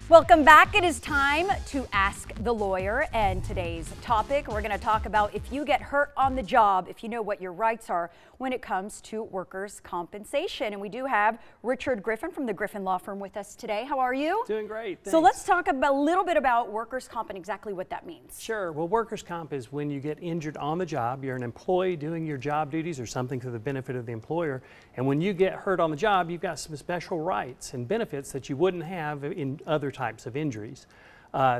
Welcome back. It is time to Ask the Lawyer, and today's topic, we're going to talk about if you get hurt on the job, if you know what your rights are when it comes to workers' compensation. And we do have Richard Griffin from the Griffin Law Firm with us today. How are you? Doing great, thanks. So let's talk about a little bit about workers' comp and exactly what that means. Sure. Well, workers' comp is when you get injured on the job. You're an employee doing your job duties or something for the benefit of the employer. And when you get hurt on the job, you've got some special rights and benefits that you wouldn't have in other types of injuries.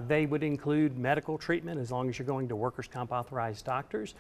They would include medical treatment as long as you're going to workers' comp authorized doctors,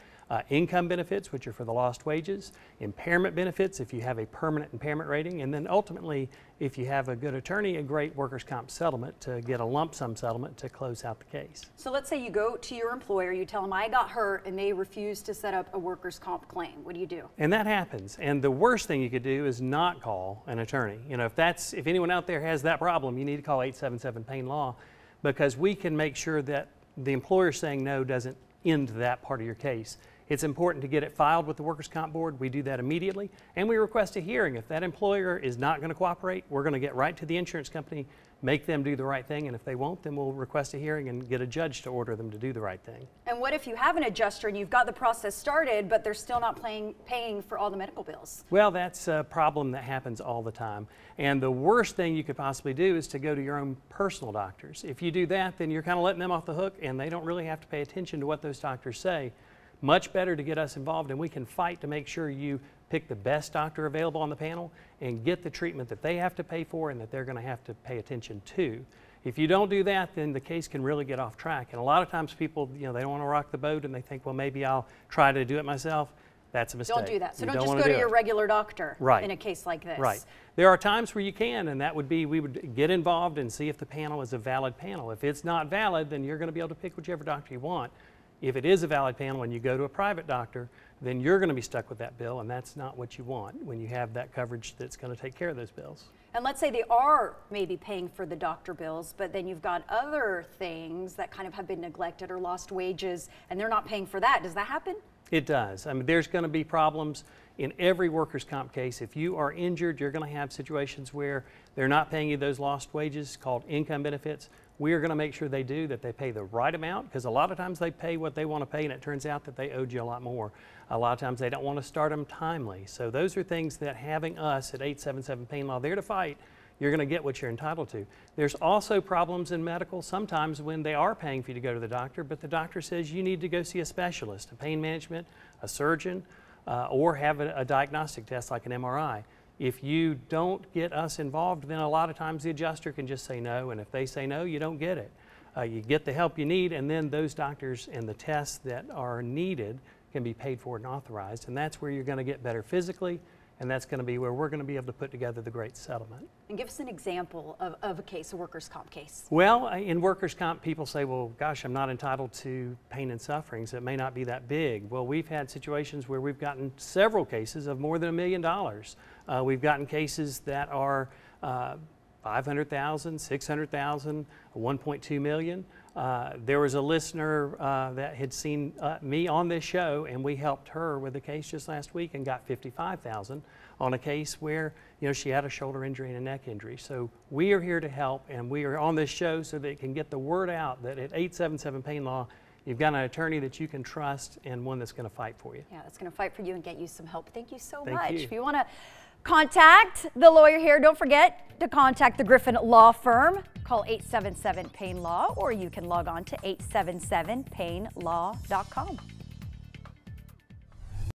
income benefits, which are for the lost wages, impairment benefits if you have a permanent impairment rating, and then ultimately, if you have a good attorney, a great workers' comp settlement to get a lump sum settlement to close out the case. So let's say you go to your employer, you tell them I got hurt, and they refuse to set up a workers' comp claim. What do you do? And that happens. And the worst thing you could do is not call an attorney. You know, if anyone out there has that problem, you need to call 877-PAIN-LAW, because we can make sure that the employer saying no doesn't end that part of your case. It's important to get it filed with the Workers' Comp Board. We do that immediately, and we request a hearing. If that employer is not going to cooperate, we're going to get right to the insurance company, make them do the right thing, and if they won't, then we'll request a hearing and get a judge to order them to do the right thing. And what if you have an adjuster and you've got the process started, but they're still not paying for all the medical bills? Well, that's a problem that happens all the time. And the worst thing you could possibly do is to go to your own personal doctors. If you do that, then you're kind of letting them off the hook, and they don't really have to pay attention to what those doctors say. Much better to get us involved, and we can fight to make sure you pick the best doctor available on the panel and get the treatment that they have to pay for and that they're going to have to pay attention to. If you don't do that, then the case can really get off track. And a lot of times people, they don't want to rock the boat and they think, well, maybe I'll try to do it myself. That's a mistake. Don't do that. So don't just go to your regular doctor in a case like this. Right. There are times where you can, and that would be we would get involved and see if the panel is a valid panel. If it's not valid, then you're going to be able to pick whichever doctor you want. If it is a valid panel and you go to a private doctor, then you're going to be stuck with that bill, and that's not what you want when you have that coverage that's going to take care of those bills. And let's say they are maybe paying for the doctor bills, but then you've got other things that kind of have been neglected or lost wages, and they're not paying for that. Does that happen? It does. I mean, there's going to be problems in every workers' comp case. If you are injured, you're going to have situations where they're not paying you those lost wages called income benefits. We are going to make sure they do, that they pay the right amount, because a lot of times they pay what they want to pay and it turns out that they owed you a lot more. A lot of times they don't want to start them timely. So those are things that having us at 877-PAIN-LAW there to fight, you're going to get what you're entitled to. There's also problems in medical sometimes when they are paying for you to go to the doctor, but the doctor says you need to go see a specialist, a pain management, a surgeon, or have a diagnostic test like an MRI. If you don't get us involved, then a lot of times the adjuster can just say no, and if they say no, you don't get it. You get the help you need, and then those doctors and the tests that are needed can be paid for and authorized, and that's where you're going to get better physically, and that's going to be where we're going to be able to put together the great settlement. And give us an example of a case, a workers' comp case. Well, in workers' comp, people say, well, gosh, I'm not entitled to pain and suffering, so it may not be that big. Well, we've had situations where we've gotten several cases of more than $1 million. We've gotten cases that are $500,000, $600,000, $1.2 million. There was a listener that had seen me on this show, and we helped her with a case just last week and got $55,000 on a case where she had a shoulder injury and a neck injury. So we are here to help, and we are on this show so that it can get the word out that at 877-PAIN-LAW, you've got an attorney that you can trust and one that's going to fight for you. Yeah, that's going to fight for you and get you some help. Thank you so Thank much. you. If you want to contact the lawyer here, don't forget to contact the Griffin Law Firm. Call 877-PAIN-LAW, or you can log on to 877painlaw.com.